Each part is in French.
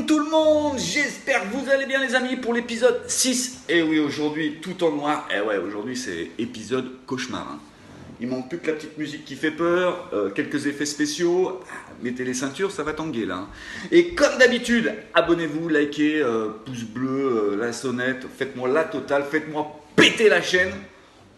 Salut tout le monde, j'espère que vous allez bien les amis pour l'épisode 6. Et oui, aujourd'hui tout en noir. Et ouais, aujourd'hui c'est épisode cauchemar. Il manque plus que la petite musique qui fait peur, quelques effets spéciaux. Mettez les ceintures, ça va tanguer là. Et comme d'habitude, abonnez-vous, likez, pouce bleu, la sonnette, faites-moi la totale, faites-moi péter la chaîne.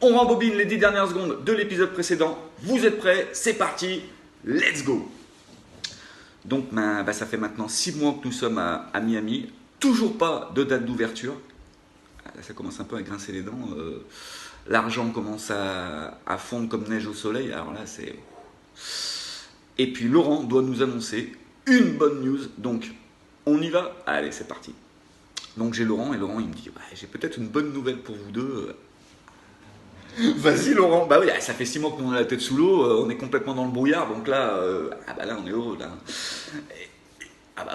On rembobine les 10 dernières secondes de l'épisode précédent. Vous êtes prêts? C'est parti, let's go! Donc ça fait maintenant 6 mois que nous sommes à Miami. Toujours pas de date d'ouverture. Ça commence un peu à grincer les dents. L'argent commence à fondre comme neige au soleil. Alors là, c'est... Et puis Laurent doit nous annoncer une bonne news. Donc, on y va? Allez, c'est parti. Donc j'ai Laurent et Laurent il me dit ouais, j'ai peut-être une bonne nouvelle pour vous deux. Vas-y Laurent, bah oui, ça fait 6 mois qu'on a la tête sous l'eau, on est complètement dans le brouillard, donc là, là on est heureux là.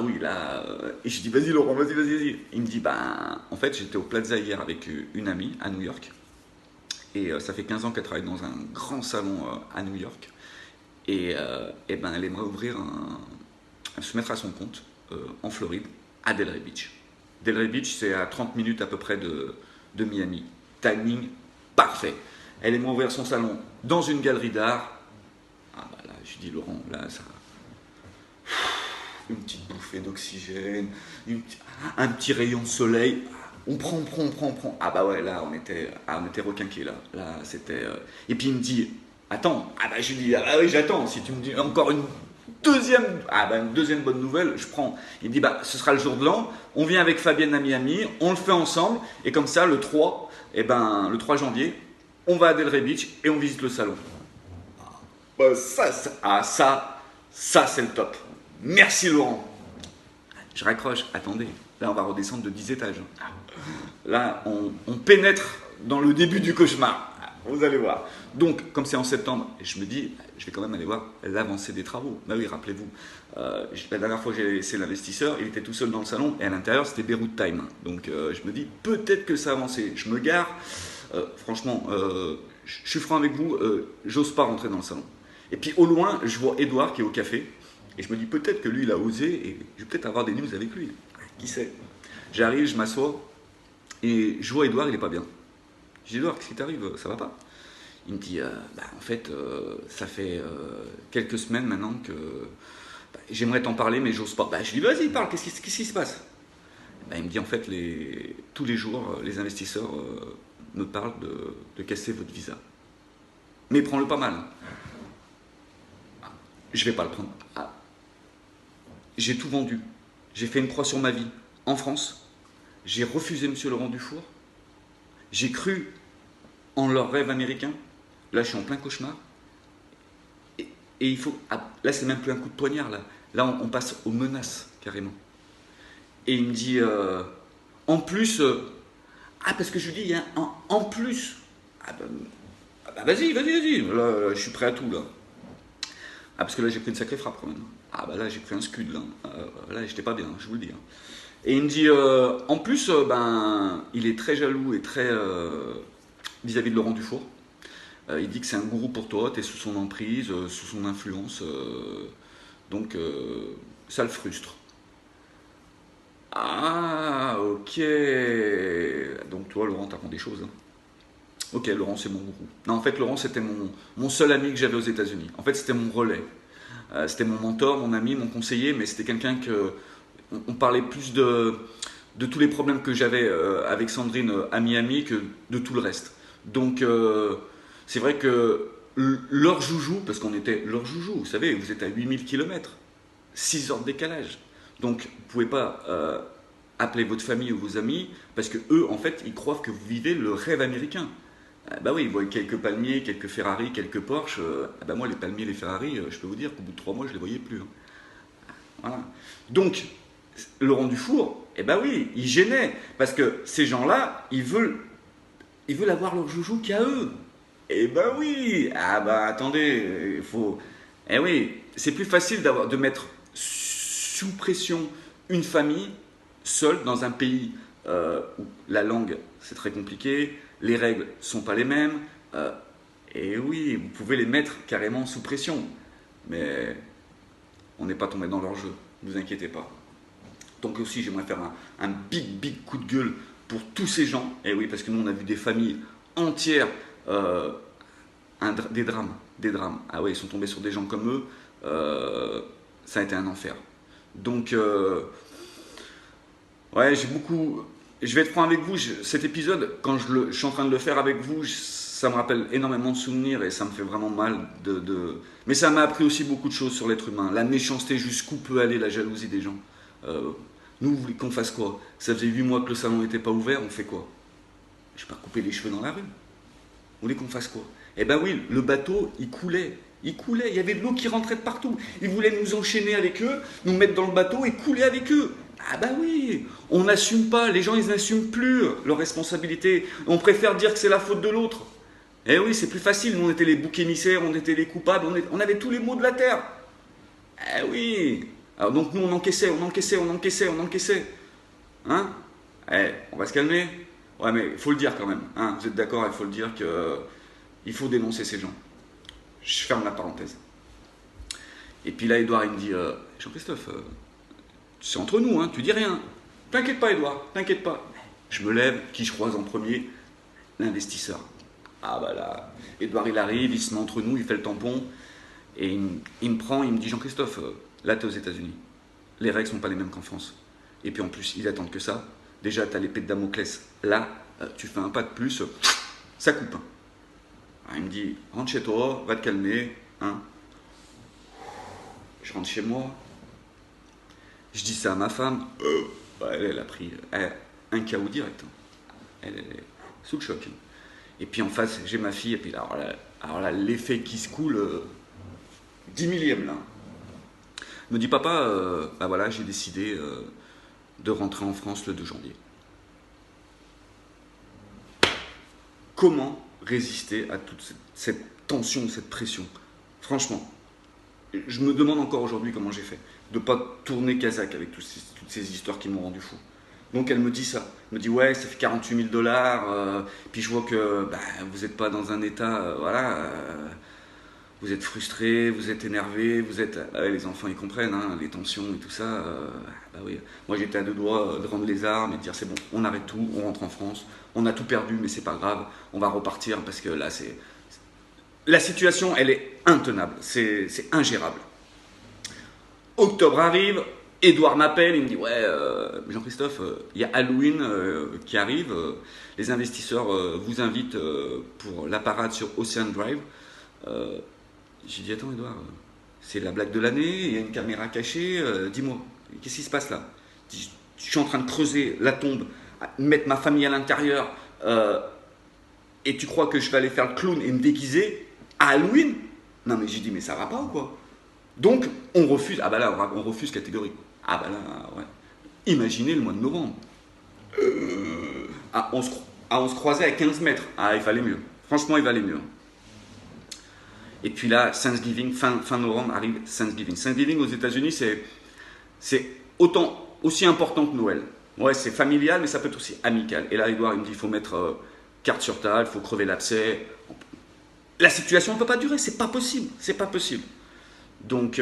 Oui là, et je dis vas-y Laurent, vas-y. Il me dit en fait j'étais au Plaza hier avec une amie à New York, et ça fait 15 ans qu'elle travaille dans un grand salon à New York, et elle aimerait se mettre à son compte en Floride, à Delray Beach. Delray Beach c'est à 30 minutes à peu près de Miami, timing parfait. Elle aimerait ouvrir son salon dans une galerie d'art. Là, je dis Laurent, là, ça... Une petite bouffée d'oxygène, un petit rayon de soleil. On prend. Là, on était requinqués, là. Là, c'était... Et puis, il me dit, attends. Je lui dis, oui, j'attends. Si tu me dis encore une deuxième bonne nouvelle, je prends. Il me dit, ce sera le jour de l'an. On vient avec Fabienne à Miami, on le fait ensemble. Et comme ça, le 3 janvier, on va à Delray Beach et on visite le salon. Ça c'est le top. Merci Laurent. Je raccroche, attendez, là on va redescendre de 10 étages. Là on pénètre dans le début du cauchemar. Vous allez voir. Donc comme c'est en septembre, je me dis, je vais quand même aller voir l'avancée des travaux. Oui, rappelez-vous, la dernière fois que j'ai laissé l'investisseur, il était tout seul dans le salon et à l'intérieur c'était Beirut Time. Donc je me dis, peut-être que ça a avancé. Je me gare. Franchement, je suis franc avec vous, j'ose pas rentrer dans le salon. Et puis au loin, je vois Edouard qui est au café, et je me dis peut-être que lui il a osé, et je vais peut-être avoir des news avec lui. Qui sait? J'arrive, je m'assois, et je vois Edouard, il est pas bien. Je dis Edouard, qu'est-ce qui t'arrive? Ça va pas? Il me dit, en fait, ça fait quelques semaines maintenant que j'aimerais t'en parler, mais j'ose pas. Je dis vas-y, parle, qu'est-ce qui se passe? Il me dit en fait, tous les jours, les investisseurs me parle de casser votre visa. Mais prends-le pas mal. Je vais pas le prendre. J'ai tout vendu. J'ai fait une croix sur ma vie en France. J'ai refusé Monsieur Laurent Dufour. J'ai cru en leur rêve américain. Là, je suis en plein cauchemar. Et il faut... là, c'est même plus un coup de poignard. Là on passe aux menaces, carrément. Et il me dit... en plus... parce que je lui dis, en plus. Vas-y. Là, je suis prêt à tout, là. Parce que là, j'ai pris une sacrée frappe, quand même. Là, j'ai pris un scud, là. Là, j'étais pas bien, je vous le dis. Et il me dit, en plus, il est très jaloux et très... vis-à-vis de Laurent Dufour. Il dit que c'est un gourou pour toi, t'es sous son emprise, sous son influence. Donc, ça le frustre. Ok. Donc toi Laurent, t'apprends des choses. Ok, Laurent c'est mon gourou. Non, en fait Laurent c'était mon seul ami que j'avais aux États-Unis. En fait c'était mon relais. C'était mon mentor, mon ami, mon conseiller, mais c'était quelqu'un que... On parlait plus de tous les problèmes que j'avais avec Sandrine à Miami que de tout le reste. Donc c'est vrai que leur joujou, parce qu'on était leur joujou, vous savez, vous êtes à 8000 km, 6 heures de décalage. Donc, vous ne pouvez pas appeler votre famille ou vos amis parce que eux, en fait, ils croient que vous vivez le rêve américain. Oui, ils voient quelques palmiers, quelques Ferrari, quelques Porsche. Moi, les palmiers, les Ferrari, je peux vous dire qu'au bout de 3 mois, je ne les voyais plus. Voilà. Donc, Laurent Dufour, oui, il gênait parce que ces gens-là, ils veulent avoir leur joujou qu'à eux. Oui. Attendez, il faut... oui, c'est plus facile de mettre sous pression une famille seule dans un pays où la langue c'est très compliqué, les règles sont pas les mêmes, oui, vous pouvez les mettre carrément sous pression, mais on n'est pas tombé dans leur jeu, ne vous inquiétez pas. Donc aussi, j'aimerais faire un big coup de gueule pour tous ces gens. Et oui, parce que nous, on a vu des familles entières, des drames. Ah oui, ils sont tombés sur des gens comme eux. Ça a été un enfer. Donc, ouais, j'ai beaucoup. Je vais être franc avec vous, cet épisode, quand je suis en train de le faire avec vous, ça me rappelle énormément de souvenirs et ça me fait vraiment mal Mais ça m'a appris aussi beaucoup de choses sur l'être humain. La méchanceté, jusqu'où peut aller la jalousie des gens. Nous, vous voulez qu'on fasse quoi? Ça faisait 8 mois que le salon n'était pas ouvert, on fait quoi? Je vais pas couper les cheveux dans la rue. Vous voulez qu'on fasse quoi? Eh ben oui, le bateau, il coulait. Il coulait, il y avait de l'eau qui rentrait de partout. Ils voulaient nous enchaîner avec eux, nous mettre dans le bateau et couler avec eux. Ah bah oui, on n'assume pas, les gens ils n'assument plus leurs responsabilités. On préfère dire que c'est la faute de l'autre. Eh oui, c'est plus facile, nous on était les boucs émissaires, on était les coupables, on avait tous les maux de la terre. Eh oui. Alors donc nous on encaissait. Hein? Eh, on va se calmer. Ouais mais il faut le dire quand même. Hein? Vous êtes d'accord, il faut le dire qu'il faut dénoncer ces gens. Je ferme la parenthèse. Et puis là, Edouard, il me dit Jean-Christophe, c'est entre nous, hein, tu dis rien. T'inquiète pas, Edouard, t'inquiète pas. Je me lève, qui je croise en premier? L'investisseur. Ah bah là, Edouard, il arrive, il se met entre nous, il fait le tampon, et il me prend, il me dit Jean-Christophe, là, t'es aux États-Unis. Les règles sont pas les mêmes qu'en France. Et puis en plus, ils attendent que ça. Déjà, t'as l'épée de Damoclès. Là, tu fais un pas de plus, ça coupe. Il me dit, rentre chez toi, va te calmer. Hein. Je rentre chez moi. Je dis ça à ma femme. Elle a pris un chaos direct. Elle est sous le choc. Et puis en face, j'ai ma fille. Et puis alors là l'effet qui se coule, 10 millième là. Elle me dit, papa, bah voilà, j'ai décidé de rentrer en France le 2 janvier. Comment résister à toute cette tension, cette pression? Franchement, je me demande encore aujourd'hui comment j'ai fait. De ne pas tourner Kazakh avec toutes ces histoires qui m'ont rendu fou. Donc elle me dit ça. Elle me dit ouais, ça fait 48 000 $. Puis je vois que vous n'êtes pas dans un état, voilà. Vous êtes frustré, vous êtes énervé, vous êtes. Ouais, les enfants ils comprennent, hein, les tensions et tout ça. Bah oui. Moi j'étais à deux doigts de rendre les armes et de dire c'est bon, on arrête tout, on rentre en France. On a tout perdu, mais c'est pas grave. On va repartir parce que là c'est. La situation elle est intenable, c'est ingérable. Octobre arrive, Edouard m'appelle, il me dit ouais Jean-Christophe, il y a Halloween qui arrive, les investisseurs vous invitent pour la parade sur Ocean Drive. J'ai dit attends Edouard, c'est la blague de l'année, il y a une caméra cachée, dis-moi, qu'est-ce qui se passe là? Je suis en train de creuser la tombe, mettre ma famille à l'intérieur, et tu crois que je vais aller faire le clown et me déguiser à Halloween? Non mais j'ai dit mais ça va pas ou quoi? Donc on refuse, ah bah là on refuse catégorique. Ah bah là ouais. Imaginez le mois de novembre. On se croisait à 15 mètres. Ah il fallait mieux. Franchement il valait mieux. Et puis là, Thanksgiving, fin novembre arrive Thanksgiving. Thanksgiving aux États-Unis, c'est aussi important que Noël. Ouais, c'est familial, mais ça peut être aussi amical. Et là, Edouard, il me dit, il faut mettre carte sur table, il faut crever l'abcès. La situation ne peut pas durer, c'est pas possible. Donc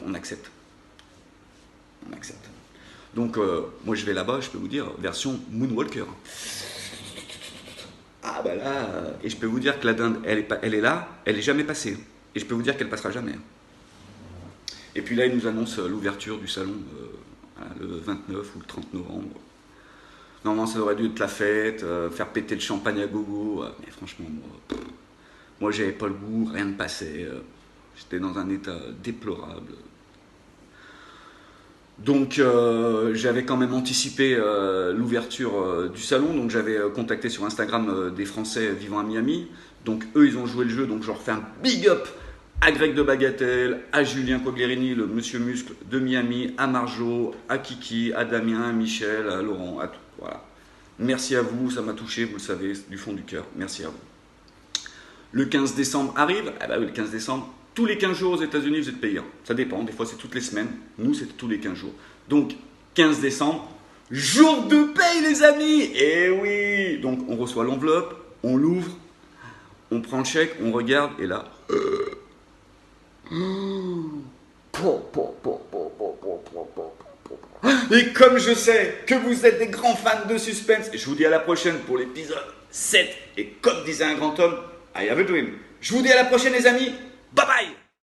on accepte. Donc, moi, je vais là-bas, je peux vous dire, version Moonwalker. Ah bah là, et je peux vous dire que la dinde, elle est là, elle n'est jamais passée. Et je peux vous dire qu'elle passera jamais. Et puis là, il nous annonce l'ouverture du salon le 29 ou le 30 novembre. Normalement, ça aurait dû être la fête, faire péter le champagne à gogo. Mais franchement, moi j'avais pas le goût, rien ne passait. J'étais dans un état déplorable. Donc j'avais quand même anticipé l'ouverture du salon, donc j'avais contacté sur Instagram des Français vivant à Miami. Donc eux ils ont joué le jeu, donc je leur fais un big up à Greg de Bagatelle, à Julien Coglierini, le monsieur muscle de Miami, à Marjo, à Kiki, à Damien, à Michel, à Laurent, à tout. Voilà. Merci à vous, ça m'a touché, vous le savez, du fond du cœur. Merci à vous. Le 15 décembre arrive, ah bah oui, le 15 décembre, tous les 15 jours aux États-Unis, vous êtes payé. Ça dépend, des fois c'est toutes les semaines. Nous, c'est tous les 15 jours. Donc, 15 décembre, jour de paye, les amis. Eh oui. Donc, on reçoit l'enveloppe, on l'ouvre, on prend le chèque, on regarde, et là... Et comme je sais que vous êtes des grands fans de suspense, je vous dis à la prochaine pour l'épisode 7. Et comme disait un grand homme, I have a dream. Je vous dis à la prochaine les amis. Bye bye.